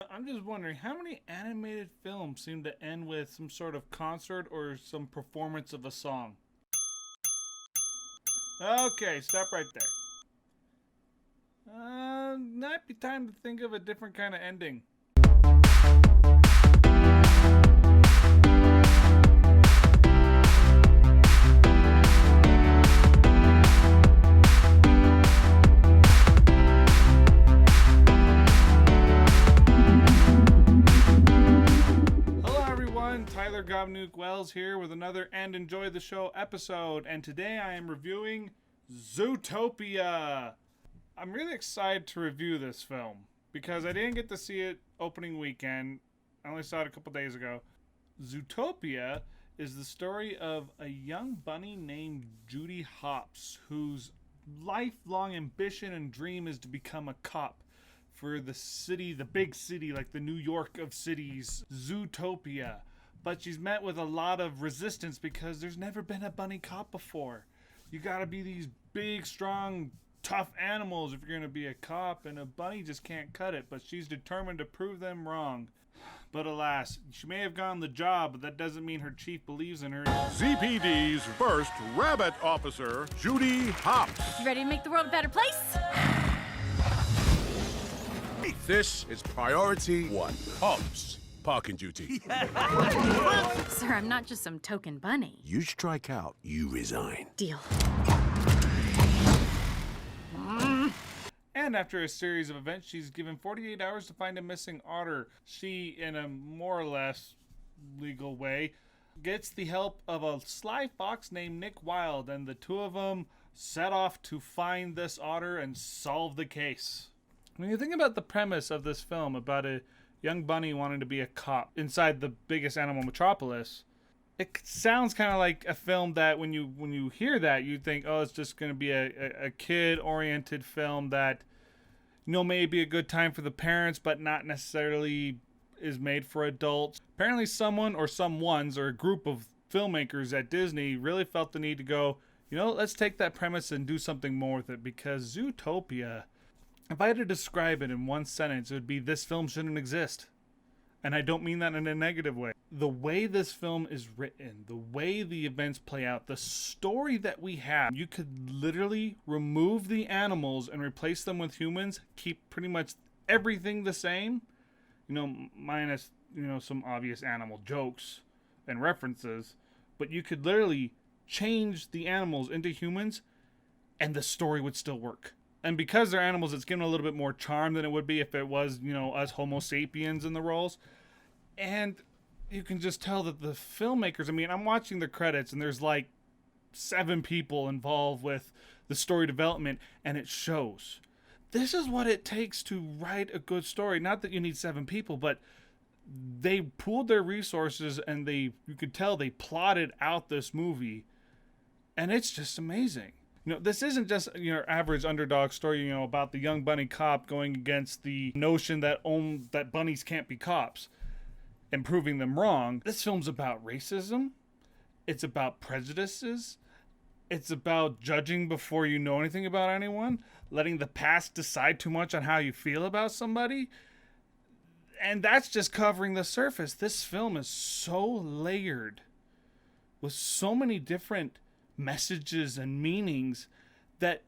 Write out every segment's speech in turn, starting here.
I'm just wondering how many animated films seem to end with some sort of concert or some performance of a song? Okay, stop right there. Might be time to think of a different kind of ending. Tyler Gobnuke Wells here with another And Enjoy the Show episode, and today I am reviewing Zootopia. I'm really excited to review this film because I didn't get to see it opening weekend. I only saw it a couple days ago. Zootopia is the story of a young bunny named Judy Hopps, whose lifelong ambition and dream is to become a cop for the city, the big city, like the New York of cities, Zootopia. But she's met with a lot of resistance because there's never been a bunny cop before. You gotta be these big, strong, tough animals if you're gonna be a cop, and a bunny just can't cut it. But she's determined to prove them wrong. But alas, she may have gotten the job, but that doesn't mean her chief believes in her. ZPD's first rabbit officer, Judy Hopps. You ready to make the world a better place? This is priority one. Hopps. Parking duty. Sir, I'm not just some token bunny. You strike out, you resign. Deal. And after a series of events, she's given 48 hours to find a missing otter. She, in a more or less legal way, gets the help of a sly fox named Nick Wilde, and the two of them set off to find this otter and solve the case. When you think about the premise of this film, about a young bunny wanting to be a cop inside the biggest animal metropolis, it sounds kind of like a film that when you hear that, you think, oh, it's just going to be a kid-oriented film that, may be a good time for the parents, but not necessarily is made for adults. Apparently someone or someones or a group of filmmakers at Disney really felt the need to go, let's take that premise and do something more with it, because Zootopia, if I had to describe it in one sentence, it would be this film shouldn't exist. And I don't mean that in a negative way. The way this film is written, the way the events play out, the story that we have, you could literally remove the animals and replace them with humans, keep pretty much everything the same, minus, some obvious animal jokes and references, but you could literally change the animals into humans and the story would still work. And because they're animals, it's given a little bit more charm than it would be if it was, us Homo sapiens in the roles. And you can just tell that the filmmakers, I'm watching the credits and there's like 7 people involved with the story development, and it shows. This is what it takes to write a good story. Not that you need 7 people, but they pooled their resources and you could tell they plotted out this movie. And it's just amazing. This isn't just your average underdog story, about the young bunny cop going against the notion that bunnies can't be cops and proving them wrong. This film's about racism. It's about prejudices. It's about judging before you know anything about anyone, letting the past decide too much on how you feel about somebody. And that's just covering the surface. This film is so layered with so many different messages and meanings that,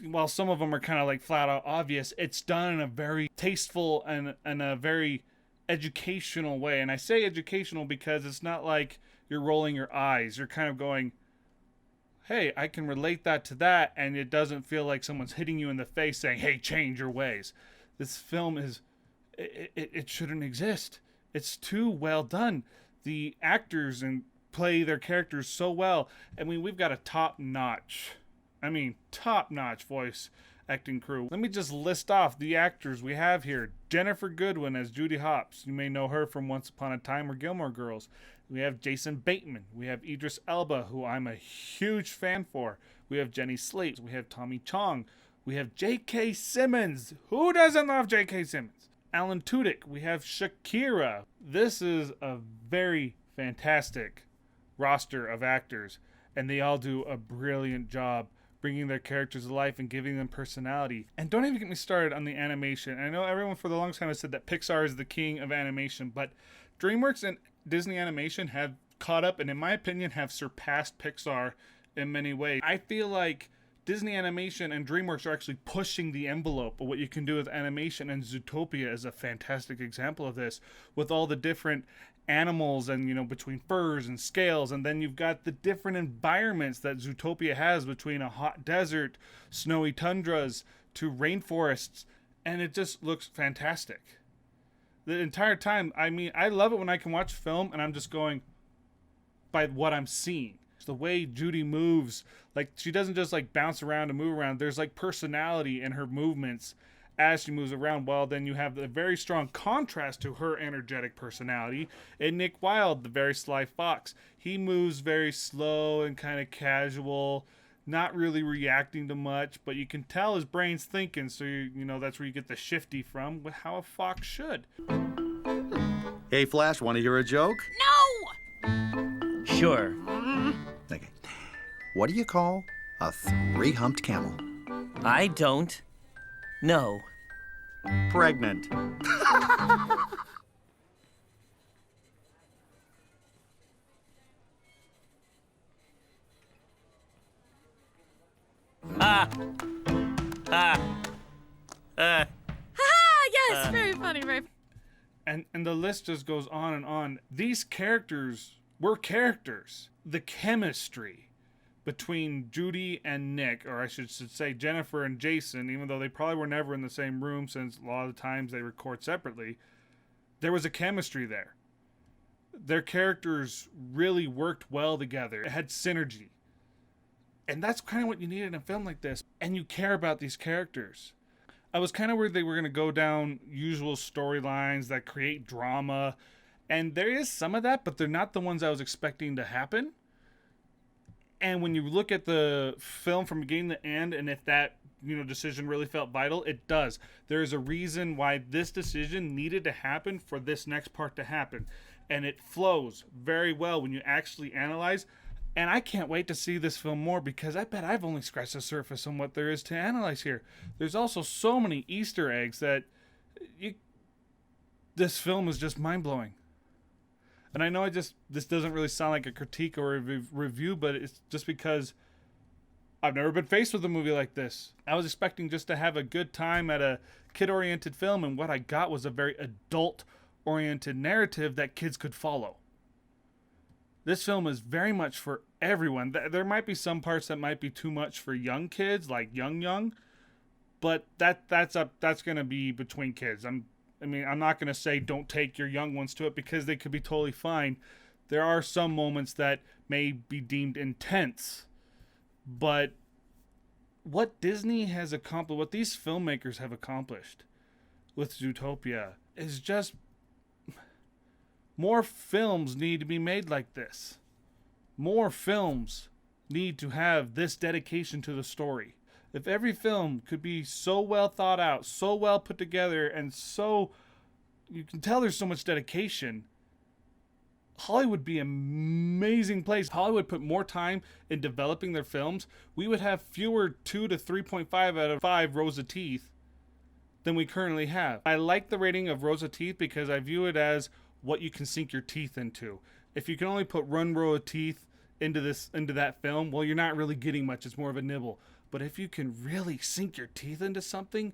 while some of them are kind of like flat out obvious, it's done in a very tasteful and a very educational way. And I say educational because it's not like you're rolling your eyes. You're kind of going, hey, I can relate that to that, and it doesn't feel like someone's hitting you in the face saying, hey, change your ways. This film it shouldn't exist. It's too well done. The actors play their characters so well. We've got a top-notch voice acting crew. Let me just list off the actors we have here. Jennifer Goodwin as Judy Hopps. You may know her from Once Upon a Time or Gilmore Girls. We have Jason Bateman. We have Idris Elba, who I'm a huge fan for. We have Jenny Slate. We have Tommy Chong. We have J.K. Simmons. Who doesn't love J.K. Simmons? Alan Tudyk. We have Shakira. This is a very fantastic roster of actors, and they all do a brilliant job bringing their characters to life and giving them personality. And don't even get me started on the animation. I know everyone for the longest time has said that Pixar is the king of animation, but DreamWorks and Disney Animation have caught up and, in my opinion, have surpassed Pixar in many ways. I feel like Disney Animation and DreamWorks are actually pushing the envelope of what you can do with animation, and Zootopia is a fantastic example of this, with all the different animals and, you know, between furs and scales, and then you've got the different environments that Zootopia has, between a hot desert, snowy tundras, to rainforests, and it just looks fantastic. The entire time, I mean, I love it when I can watch film and I'm just going by what I'm seeing. The way Judy moves, like, she doesn't just like bounce around and move around. There's like personality in her movements as she moves around. Well, then you have the very strong contrast to her energetic personality in Nick Wilde, the very sly fox. He moves very slow and kind of casual, not really reacting to much, but you can tell his brain's thinking. So you know that's where you get the shifty from, with how a fox should. Hey, Flash, want to hear a joke? No! Sure. Okay. What do you call a three-humped camel? I don't know. Pregnant. Yes, very funny, very. And the list just goes on and on. These characters were characters. The chemistry between Judy and Nick, or I should say Jennifer and Jason, even though they probably were never in the same room since a lot of the times they record separately, there was a chemistry there. Their characters really worked well together. It had synergy. And that's kind of what you need in a film like this. And you care about these characters. I was kind of worried they were going to go down usual storylines that create drama. And there is some of that, but they're not the ones I was expecting to happen. And when you look at the film from beginning to end, and if that, you know, decision really felt vital, it does. There is a reason why this decision needed to happen for this next part to happen. And it flows very well when you actually analyze. And I can't wait to see this film more, because I bet I've only scratched the surface on what there is to analyze here. There's also so many Easter eggs that this film is just mind-blowing. And I know this doesn't really sound like a critique or a review, but it's just because I've never been faced with a movie like this. I was expecting just to have a good time at a kid-oriented film, and what I got was a very adult-oriented narrative that kids could follow. This film is very much for everyone. There might be some parts that might be too much for young kids, like young, but that's going to be between kids. I'm not going to say don't take your young ones to it, because they could be totally fine. There are some moments that may be deemed intense, but what Disney has accomplished, what these filmmakers have accomplished with Zootopia, is just more films need to be made like this. More films need to have this dedication to the story. If every film could be so well thought out, so well put together, and so you can tell there's so much dedication, Hollywood would be an amazing place. Hollywood put more time in developing their films. We would have fewer 2 to 3.5 out of 5 rows of teeth than we currently have. I like the rating of rows of teeth because I view it as what you can sink your teeth into. If you can only put one row of teeth into that film, well, you're not really getting much. It's more of a nibble. But if you can really sink your teeth into something,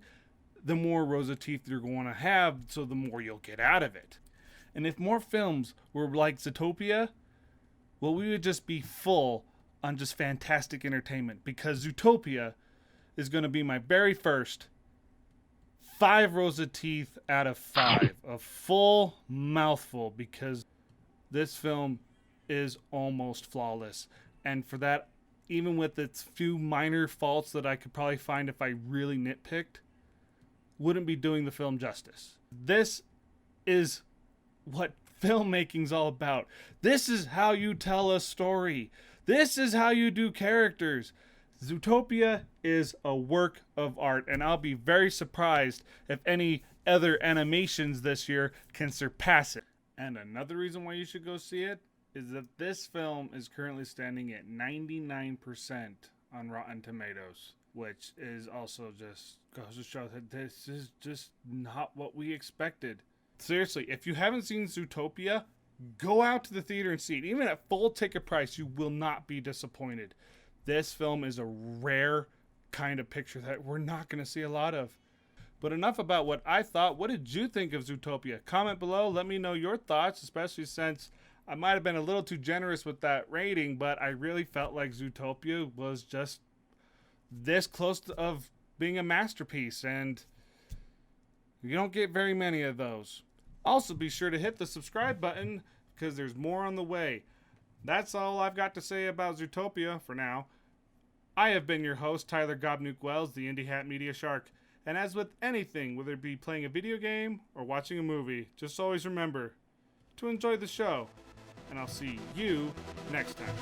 the more rows of teeth you're going to have, so the more you'll get out of it. And if more films were like Zootopia, well, we would just be full on just fantastic entertainment, because Zootopia is going to be my very first 5 rows of teeth out of 5. A full mouthful, because this film is almost flawless. And for that, even with its few minor faults that I could probably find if I really nitpicked, wouldn't be doing the film justice. This is what filmmaking's all about. This is how you tell a story. This is how you do characters. Zootopia is a work of art, and I'll be very surprised if any other animations this year can surpass it. And another reason why you should go see it is that this film is currently standing at 99% on Rotten Tomatoes, which is also just goes to show that this is just not what we expected. Seriously, if you haven't seen Zootopia, go out to the theater and see it. Even at full ticket price, you will not be disappointed. This film is a rare kind of picture that we're not going to see a lot of. But enough about what I thought. What did you think of Zootopia? Comment below. Let me know your thoughts, especially since I might have been a little too generous with that rating, but I really felt like Zootopia was just this close of being a masterpiece, and you don't get very many of those. Also, be sure to hit the subscribe button because there's more on the way. That's all I've got to say about Zootopia for now. I have been your host, Tyler Gobnuke Wells, the Indie Hat Media Shark. And as with anything, whether it be playing a video game or watching a movie, just always remember to enjoy the show. And I'll see you next time.